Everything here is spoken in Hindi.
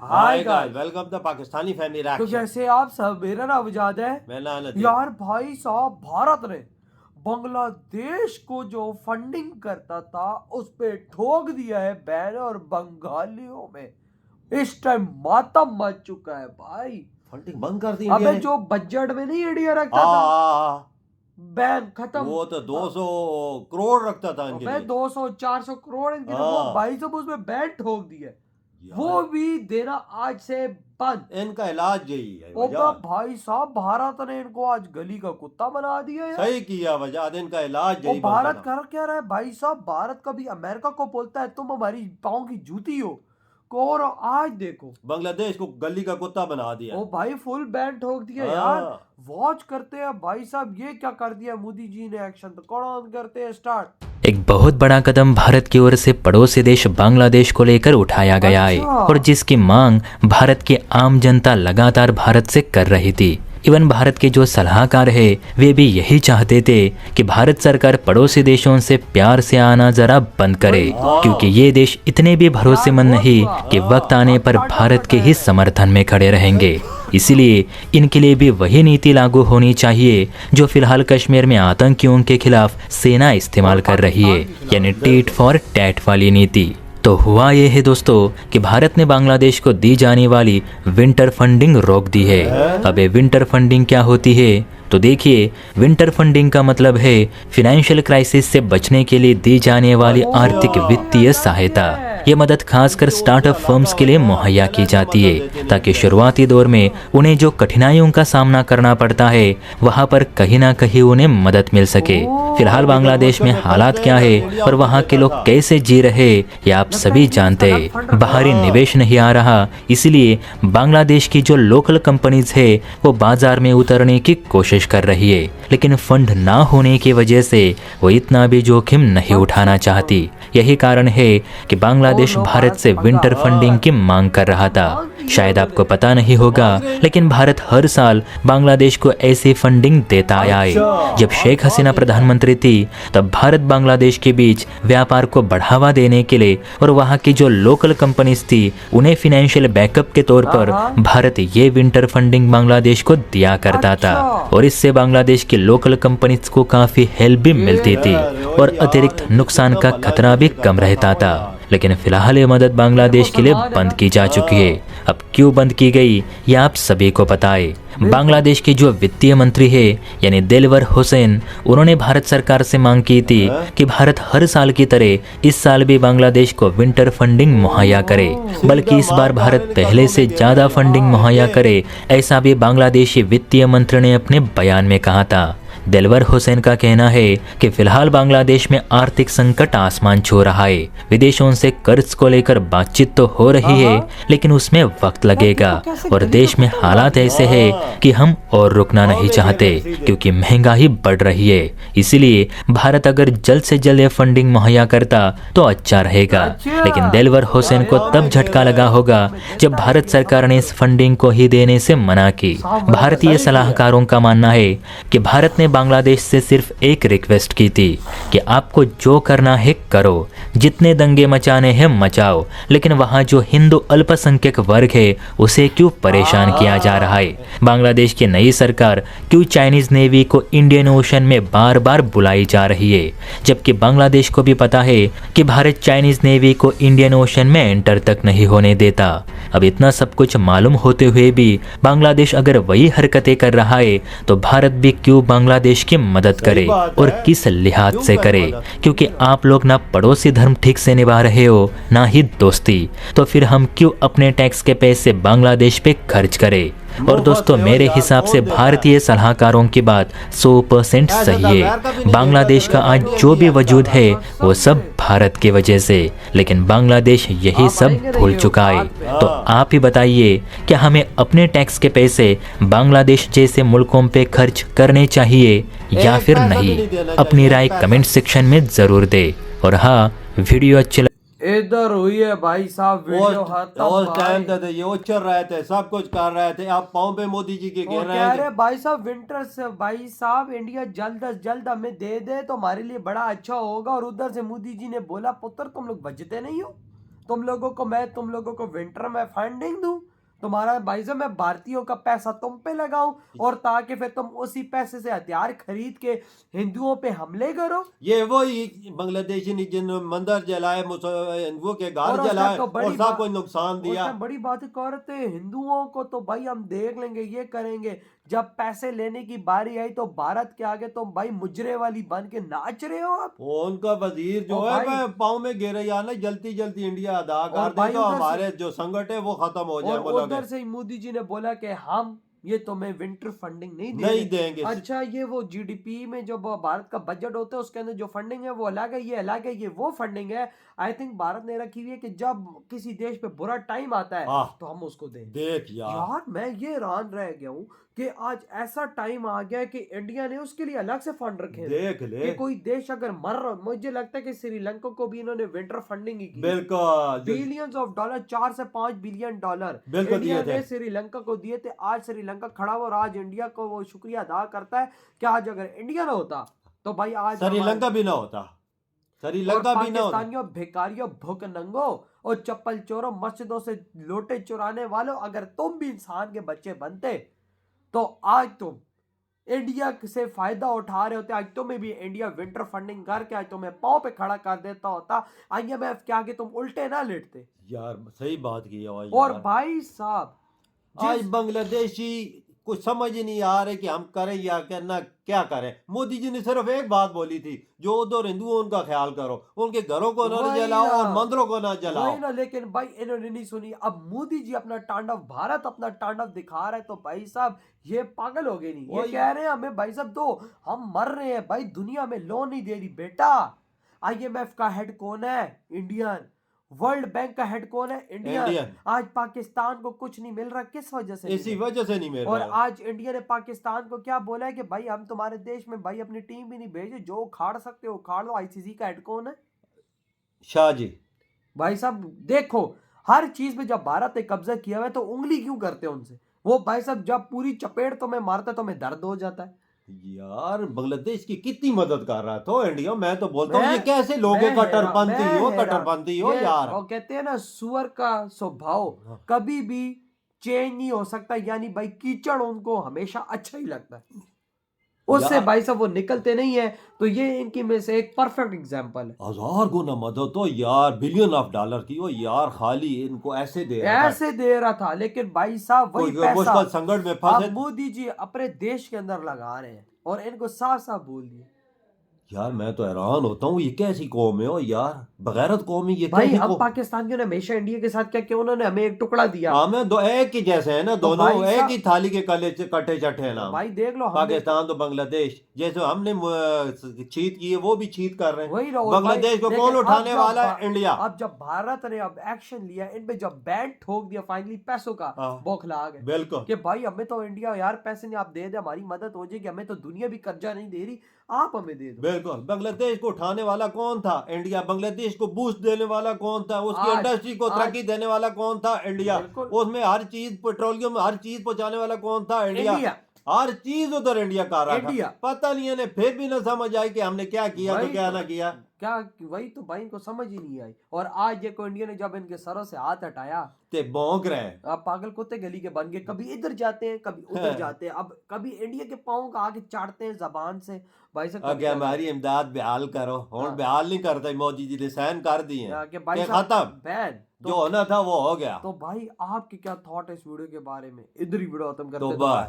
Hi hi guys, guys. Welcome the Pakistani family तो रिएक्शन। कैसे आप सब? मेरा नाम आजाद है। मैं ना नदीम। यार भाई साहब, भारत ने बांग्लादेश को जो फंडिंग करता था उस पे ठोक दिया है बैन, और बंगालियों में इस टाइम मातम मच चुका है भाई। फंडिंग बंद कर दी इंडिया अबे ने। जो बजट में नहीं इंडिया रखता था, आ, बैन खत्म। वो तो 200 करोड़ रखता था इनके अबे लिए। 200-400 करोड़ इनके लिए, वो हाँ भाई साहब उसमें बैन ठोक दिया, यार, वो भी देना आज से बंद। इनका इलाज यही है ओबे वजाद। भाई साहब, भारत ने इनको आज गली का कुत्ता बना दिया यार। सही किया वजाद, इनका इलाज वो यही बंद भारत करना। कर क्या रहा है भाई साहब? भारत कभी अमेरिका को बोलता है तुम हमारी पाँव की जूती हो को, और आज देखो बांग्लादेश को गली का कुत्ता बना दिया। वो भाई फुल बैन ठोक दिया यार। हाँ, वॉच करते हैं भाई साहब, ये क्या कर दिया मोदी जी ने एक्शन। तो कौन ऑन करते हैं स्टार्ट। एक बहुत बड़ा कदम भारत की ओर से पड़ोसी देश बांग्लादेश को लेकर उठाया गया है अच्छा। और जिसकी मांग भारत की आम जनता लगातार भारत से कर रही थी। इवन भारत के जो सलाहकार है वे भी यही चाहते थे कि भारत सरकार पड़ोसी देशों से प्यार से आना जरा बंद करे, क्योंकि ये देश इतने भी भरोसेमंद नहीं कि वक्त आने पर भारत के ही समर्थन में खड़े रहेंगे। इसलिए इनके लिए भी वही नीति लागू होनी चाहिए जो फिलहाल कश्मीर में आतंकियों के खिलाफ सेना इस्तेमाल कर रही है, यानी टीट फॉर टैट वाली नीति। तो हुआ ये है दोस्तों कि भारत ने बांग्लादेश को दी जाने वाली विंटर फंडिंग रोक दी है। अब ये विंटर फंडिंग क्या होती है? तो देखिए, विंटर फंडिंग का मतलब है फिनेंशियल क्राइसिस से बचने के लिए दी जाने वाली आर्थिक वित्तीय सहायता। ये मदद खासकर स्टार्टअप फर्म्स के लिए मुहैया की जाती है ताकि शुरुआती दौर में उन्हें जो कठिनाइयों का सामना करना पड़ता है वहां पर कहीं ना कहीं उन्हें मदद मिल सके। फिलहाल बांग्लादेश में हालात क्या है और वहां के लोग कैसे जी रहे ये आप सभी जानते हैं। बाहरी निवेश नहीं आ रहा, इसलिए बांग्लादेश की जो लोकल कंपनीज है वो बाजार में उतरने की कोशिश कर रही है, लेकिन फंड ना होने की वजह से वो इतना भी जोखिम नहीं उठाना चाहती। यही कारण है कि बांग्लादेश भारत से विंटर फंडिंग की मांग कर रहा था। शायद आपको पता नहीं होगा, लेकिन भारत हर साल बांग्लादेश को ऐसी फंडिंग देता आया है। जब शेख हसीना प्रधानमंत्री थी तब भारत बांग्लादेश के बीच व्यापार को बढ़ावा देने के लिए और वहाँ की जो लोकल कंपनीज थी उन्हें फाइनेंशियल बैकअप के तौर पर भारत ये विंटर फंडिंग बांग्लादेश को दिया करता था, और इससे बांग्लादेश की लोकल कंपनीज को काफी हेल्प भी मिलती थी और अतिरिक्त नुकसान का खतरा भी कम रहता था। लेकिन फिलहाल ये मदद बांग्लादेश के लिए बंद की जा चुकी है। अब क्यों बंद की गई ये आप सभी को पता है। बांग्लादेश के जो वित्तीय मंत्री है यानी दिलवर हुसैन, उन्होंने भारत सरकार से मांग की थी कि भारत हर साल की तरह इस साल भी बांग्लादेश को विंटर फंडिंग मुहैया करे, बल्कि इस बार भारत पहले से ज्यादा फंडिंग मुहैया करे, ऐसा भी बांग्लादेशी वित्तीय मंत्री ने अपने बयान में कहा था। दिलवर हुसैन का कहना है कि फिलहाल बांग्लादेश में आर्थिक संकट आसमान छू रहा है। विदेशों से कर्ज को लेकर बातचीत तो हो रही है, लेकिन उसमें वक्त लगेगा और देश में हालात ऐसे हैं कि हम और रुकना नहीं चाहते क्योंकि महंगाई बढ़ रही है। इसलिए भारत अगर जल्द से जल्द ये फंडिंग मुहैया करता तो अच्छा रहेगा। लेकिन दिलवर हुसैन को तब झटका लगा होगा जब भारत सरकार ने इस फंडिंग को ही देने से मना की। भारतीय सलाहकारों का मानना है कि भारत ने बांग्लादेश से सिर्फ एक रिक्वेस्ट की थी कि आपको जो करना है करो, जितने दंगे मचाने हैं मचाओ, लेकिन वहाँ जो हिंदू अल्पसंख्यक वर्ग है उसे क्यों परेशान किया जा रहा है। बांग्लादेश की नई सरकार क्यों चाइनीज नेवी को इंडियन ओशन में बार बार बुलाई जा रही है, जबकि बांग्लादेश को भी पता है कि भारत चाइनीज नेवी को इंडियन ओशन में एंटर तक नहीं होने देता। अब इतना सब कुछ मालूम होते हुए भी बांग्लादेश अगर वही हरकतें कर रहा है तो भारत भी क्यों बांग्लादेश की मदद करे और किस लिहाज से करे, क्योंकि आप लोग ना पड़ोसी धर्म ठीक से निभा रहे हो ना ही दोस्ती, तो फिर हम क्यों अपने टैक्स के पैसे बांग्लादेश पे खर्च करें। और दोस्तों, मेरे हिसाब से भारतीय सलाहकारों की बात 100% सही है। बांग्लादेश का आज जो भी वजूद है वो सब भारत की वजह से, लेकिन बांग्लादेश यही सब भूल चुका है। तो आप ही बताइए, क्या हमें अपने टैक्स के पैसे बांग्लादेश जैसे मुल्कों पे खर्च करने चाहिए या फिर नहीं? अपनी राय कमेंट सेक्शन में जरूर दे। और हाँ, वीडियो अच्छी इधर हुई है भाई साहब वीडियो खत्म। उस टाइम तक ये उछल रहे थे, सब कुछ कर रहे थे, आप पाँव पे मोदी जी के गिर रहे कह हैं। रहे भाई साहब विंटर से भाई साहब इंडिया जल्द से जल्द हमें दे दे तो हमारे लिए बड़ा अच्छा होगा, और उधर से मोदी जी ने बोला पुत्र तुम लोग बचते नहीं हो, तुम लोगों को विंटर में फंडिंग दूं, तुम्हारा भाई साहब मैं भारतीयों का पैसा तुम पे लगाऊं, और ताकि फिर तुम उसी पैसे से हथियार खरीद के हिंदुओं पे हमले करो। ये वही बांग्लादेशी ने जिन मंदिर जलाए, हिंदुओं के घर और उसने जलाए तो बड़ी और सब को नुकसान दिया। उसने बड़ी बात करते हिंदुओं को तो भाई हम देख लेंगे, ये करेंगे। जब पैसे लेने की बारी आई तो भारत के आगे तुम भाई मुजरे वाली बन के नाच रहे हो आप। उनका वजीर जो और है भाई- वह पाँव में गिरे या ना, जल्दी जल्दी इंडिया अदा और कर दे भाई तो उधर से- हमारे जो संकट है वो खत्म हो जाए। और बोलोगे उधर से ही मोदी जी ने बोला कि हम ये तुम्हें विंटर फंडिंग नहीं नहीं देंगे। अच्छा, ये वो जीडीपी में जो भारत का बजट होता है उसके अंदर जो फंडिंग है वो अलग है, ये अलग है, ये वो फंडिंग है। आई थिंक भारत ने रखी हुई है कि जब किसी देश पे बुरा टाइम आता है हाँ। तो हम उसको दें। देख यार, यार मैं ये हैरान रह गया हूँ कि आज ऐसा टाइम आ गया है कि इंडिया ने उसके लिए अलग से फंड रखे हैं देख कि ले, कोई देश अगर मर रहा, मुझे लगता है कि श्रीलंका को भी इन्होंने विंटर फंडिंग ही की। बिल्कुल बिलियंस ऑफ डॉलर, 4 से 5 बिलियन डॉलर बिल्कुल इंडिया दिए ने थे। श्रीलंका को दिए थे। आज श्रीलंका खड़ा हुआ और आज इंडिया को वो शुक्रिया अदा करता है कि आज अगर इंडिया ना होता तो भाई आज श्रीलंका भी ना होता, श्रीलंका भी ना होता। पाकिस्तानियों, भिखारियों, भूख नंगों और चप्पल चोरों, मस्जिदों से लोटे चुराने वालों, अगर तुम भी इंसान के बच्चे बनते तो आज तुम इंडिया से फायदा उठा रहे होते। आज तुम्हें भी इंडिया विंटर फंडिंग करके आज तुम्हें पाँव पे खड़ा कर देता होता। IMF के आगे तुम उल्टे ना लेटते। यार सही बात की है भाई और यार। भाई साहब आज बांग्लादेशी कुछ समझ ही नहीं आ रहे कि हम करें या करना क्या करें। मोदी जी ने सिर्फ एक बात बोली थी, जो उधर हिंदू उनका ख्याल करो, उनके घरों को न वही जलाओ ना। और मंदिरों को न जलाओ। वही ना, लेकिन भाई इन्होंने नहीं सुनी। अब मोदी जी अपना तांडव, भारत अपना तांडव दिखा रहा है तो भाई साहब ये पागल हो गए नहीं। ये वही। कह रहे हैं हमें भाई साहब दो, हम मर रहे हैं भाई, दुनिया में लोन नहीं दे रही बेटा। IMF का हेड कौन है? इंडियन। वर्ल्ड बैंक का हेड कौन है? इंडियन। आज पाकिस्तान को कुछ नहीं मिल रहा, किस वजह से? इसी वजह से नहीं मिल और रहा। आज इंडिया ने पाकिस्तान को क्या बोला है कि भाई हम तुम्हारे देश में भाई अपनी टीम भी नहीं भेजे, जो उखाड़ सकते हो उखाड़ लो। ICC का हेड कौन है? शाह जी। भाई साहब देखो, हर चीज में जब भारत ने कब्जा किया हुआ है तो उंगली क्यों करते हैं उनसे? वो भाई साहब जब पूरी चपेट तुम्हें मारता है तुम्हें दर्द हो जाता है। यार बांग्लादेश की कितनी मदद कर रहा था इंडिया। मैं तो बोलता हूँ मैं- ये कैसे लोग हैं, मैं कट्टरपंथी हैरान- हो, मैं कट्टरपंथी हो ये यार। वो कहते हैं ना, सुअर का स्वभाव कभी भी चेंज नहीं हो सकता। यानी भाई कीचड़ उनको हमेशा अच्छा ही लगता है, उससे यार- भाई साहब वो निकलते नहीं है। तो ये इनकी में से एक परफेक्ट एग्जांपल है। 1000 गुना मदद तो यार, बिलियन ऑफ डॉलर की हो यार, खाली इनको ऐसे दे रहा था। ऐसे दे रहा था, लेकिन भाई साहब वही कोई मुश्किल पैसा संकट में अब फंसे। मोदी जी अपने देश के अंदर लगा रहे हैं और इनको साफ साफ बोल दिए। यार मैं तो हैरान होता हूँ, ये कैसी कौम है हो यार, बगैरत कौम है ये। भाई कैसी हम कौम? पाकिस्तानियों ने हमेशा इंडिया के साथ क्या किया, उन्होंने हमें एक टुकड़ा दिया। हमें दो एक ही जैसे है ना, तो दोनों भाई एक साहब- ही थाली के कले कटे चटे हैं ना। भाई देख लो, हमने पाकिस्तान तो बांग्लादेश जैसे हमने चीत की है वो भी चीत कर रहे हैं। वही ना। और बांग्लादेश भाई, को लेकिन कौन अब उठाने जब वाला भा- है? इंडिया। अब जब भारत ने अब एक्शन लिया, इन पे जब बैन ठोक दिया फाइनली पैसों का, हाँ। बौखला आ गए बिल्कुल कि भाई हमें तो इंडिया यार पैसे नहीं, आप दे दे हमारी मदद हो जाएगी, हमें तो दुनिया भी कर्जा नहीं दे रही, आप हमें दे दो। बिल्कुल। बांग्लादेश को उठाने वाला कौन था? इंडिया। बांग्लादेश को बूस्ट देने वाला कौन था? उसकी आज- इंडस्ट्री को तरक्की देने वाला कौन था? इंडिया। बिल्कुल। उसमें हर चीज, पेट्रोलियम हर चीज पहुंचाने वाला कौन था? इंडिया। इंडिया। हर चीज उधर इंडिया कर रहा इंडिया। था। पता नहीं है फिर भी ना समझ आई कि हमने क्या किया तो वही क्या तो। ना किया। क्या वही तो भाई इनको समझ ही नहीं आई। और आज ये को इंडिया ने जब इनके सरों से हाथ हटाया, ते भौंक रहे हैं। आप पागल कुत्ते गली के बन गए, कभी इधर जाते हैं कभी उधर जाते हैं, अब कभी इंडिया के पाँव का आगे चाटते हैं जबान से। भाई साहब अगे हमारी इमदाद बेहाल करो। हाँ। और बेहाल नहीं करते, मोदी जी ने साइन कर दिए हैं कि भाई कि साहब खत्म, बैन। जो होना था वो हो गया। तो भाई आपके क्या थॉट है इस वीडियो के बारे में? इधर ही वीडियो खत्म करते तो हैं। बस।